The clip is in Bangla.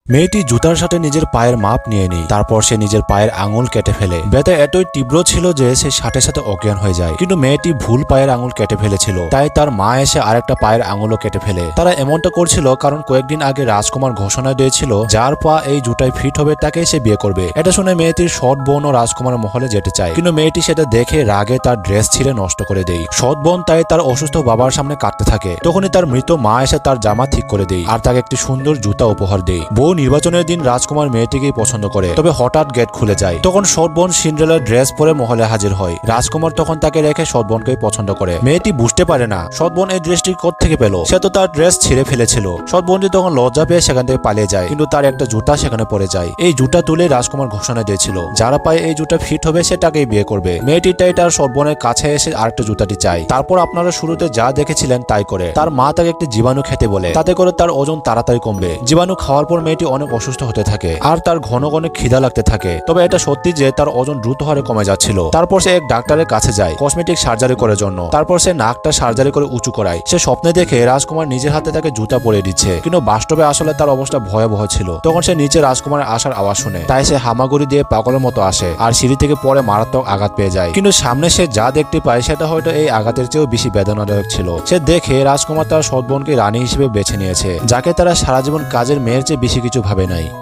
মেয়েটি জুতার সাথে নিজের পায়ের মাপ নিয়ে নেয়। তারপর সে নিজের পায়ের আঙুল কেটে ফেলে। ব্যথা এতই তীব্র ছিল যে সে সাথে সাথে অজ্ঞান হয়ে যায়। কিন্তু মেয়েটি ভুল পায়ের আঙুল কেটে ফেলেছিল, তাই তার মা এসে আরেকটা পায়ের আঙুলও কেটে ফেলে। তারা এমনটা করছিল কারণ কয়েকদিন আগে রাজকুমার ঘোষণা দিয়েছিল যার পা এই জুতায় ফিট হবে তাকে সে বিয়ে করবে। এটা শুনে মেয়েটির সৎ বোন ও রাজকুমারের মহলে যেতে চায়, কিন্তু মেয়েটি সেটা দেখে রাগে তার ড্রেস ছিঁড়ে নষ্ট করে দেয়। সৎ বোন তাই তার অসুস্থ বাবার সামনে কাঁদতে থাকে। তখনই তার মৃত মা এসে তার জামা ঠিক করে দেয় আর তাকে একটি সুন্দর জুতা উপহার দেয়। বউ নির্বাচনের দিন রাজকুমার মেয়েটিকেই পছন্দ করে, তবে হঠাৎ গেট খুলে যায়। তখন সৎ বোন সিন্ড্রেলার ড্রেস পরে মহলে হাজির হয়। রাজকুমার তখন তাকে রেখে সৎ বোনকেই পছন্দ করে। মেয়েটি বুঝতে পারে না সৎ বোন এই ড্রেসটি কোত্থেকে পেল, সে তো তার ড্রেস ছিঁড়ে ফেলেছিল। সৎ বোনটি তখন লজ্জা পেয়ে সেখান থেকে পালিয়ে যায়, কিন্তু তার একটা জুতা সেখানে পড়ে যায়। এই জুতা তুলে রাজকুমার ঘোষণা দিয়েছিল যারা পায়ে এই জুতা ফিট হবে সে তাকেই বিয়ে করবে। মেয়েটি তাই তার সৎ বোনের কাছে এসে আরেকটা জুতাটি চায়। তারপর আপনারা শুরুতে যা দেখেছিলেন তাই করে তার মা তাকে একটি জীবাণু খেতে বলে, তাতে করে তার ওজন তাড়াতাড়ি কমবে। জীবাণু খাওয়ার পর মেয়েটি অনেক অসুস্থ হতে থাকে আর তার ঘন ঘন খিদা লাগতে থাকে। তবে এটা সত্যি যে তার ওজন দ্রুত হারে কমে যাচ্ছিল। তারপর সে এক ডাক্তারের কাছে যায় কসমেটিক সার্জারি করার জন্য। তারপর সে নাকটা সার্জারি করে উঁচু করায়। সে স্বপ্নে দেখে রাজকুমার নিজের হাতে তাকে জুতা পরিয়ে দিচ্ছে, কিন্তু বাস্তবে আসলে তার অবস্থা ভয়াবহ ছিল। তখন সে নিচে রাজকুমারের আসার আওয়াজ শুনে, তাই সে হামাগুড়ি দিয়ে পাগলের মতো আসে আর সিঁড়ি থেকে পরে মারাত্মক আঘাত পেয়ে যায়। কিন্তু সামনে সে যা দেখতে পায় সেটা হয়তো এই আঘাতের চেয়েও বেশি বেদনাদায়ক ছিল। সে দেখে রাজকুমার তার সৎ বোনকে রানী হিসেবে বেছে নিয়েছে, যাকে তারা সারা জীবন কাজের মেয়ের চেয়ে বেশি কিছু ভাবে নাই।